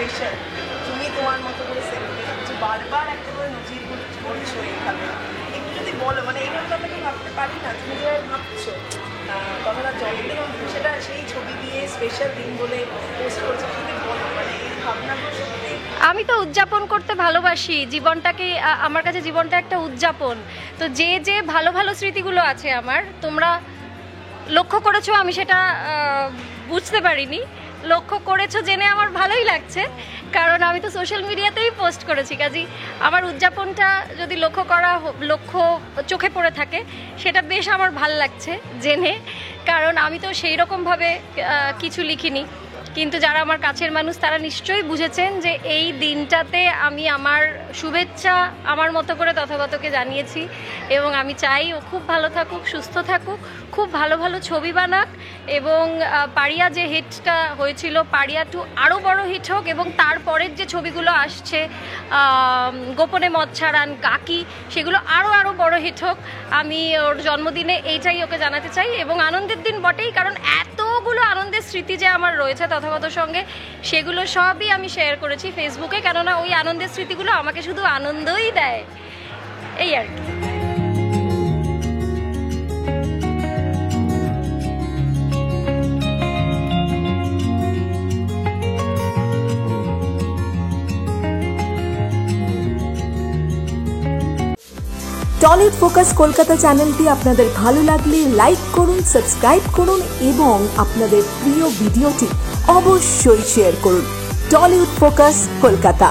Special, তুমি তোমার মতো করে সেলিব্রেট করছো, বারবার একটা করে নজির করছো এইভাবে, একটু যদি বলো, মানে এইভাবে তো আমরা কেউ ভাবতে পারি না, তুমি যে ভাবছো কথাটা জন্মদিন, সেটা সেই ছবি দিয়ে স্পেশাল দিন বলে পোস্ট করছো, যদি বলো মানে এই ভাবনাগুলো সত্যি। আমি তো উদযাপন করতে ভালোবাসি জীবনটাকে, আমার কাছে জীবনটা একটা উদযাপন। তো যে যে ভালো ভালো স্মৃতিগুলো আছে আমার, তোমরা লক্ষ্য করেছো, আমি সেটা বুঝতে পারিনি, লক্ষ্য করেছো জেনে আমার ভালোই লাগছে, কারণ আমি তো সোশ্যাল মিডিয়াতেই পোস্ট করেছি। কাজেই আমার উদযাপনটা যদি লক্ষ্য চোখে পড়ে থাকে, সেটা বেশ আমার ভাল লাগছে জেনে, কারণ আমি তো সেই রকমভাবে কিছু লিখিনি। কিন্তু যারা আমার কাছের মানুষ তারা নিশ্চয়ই বুঝেছেন যে এই দিনটাতে আমি আমার শুভেচ্ছা আমার মতো করে তথাগতকে জানিয়েছি, এবং আমি চাই ও খুব ভালো থাকুক, সুস্থ থাকুক, খুব ভালো ভালো ছবি বানাক, এবং পারিয়া যে হিটটা হয়েছিল, পারিয়া 2 আরও বড় হিট হোক, এবং তারপরের যে ছবিগুলো আসছে গোপনে মদ ছাড়ান, কাকি, সেগুলো আরও বড় হিট হোক। আমি ওর জন্মদিনে এইটাই ওকে জানাতে চাই, এবং আনন্দের দিন বটেই, কারণ এতগুলো আনন্দের স্মৃতি যে আমার রয়েছে তথাগতর সঙ্গে, সেগুলো সবই আমি শেয়ার করেছি ফেসবুকে, কেননা ওই আনন্দের স্মৃতিগুলো আমাকে শুধু আনন্দই দেয়, এই আর কি। টলিউড ফোকাস কলকাতা চ্যানেলটি আপনাদের ভালো লাগলে লাইক করুন, সাবস্ক্রাইব করুন এবং আপনাদের প্রিয় ভিডিওটি অবশ্যই শেয়ার করুন। Tollywood focus Kolkata.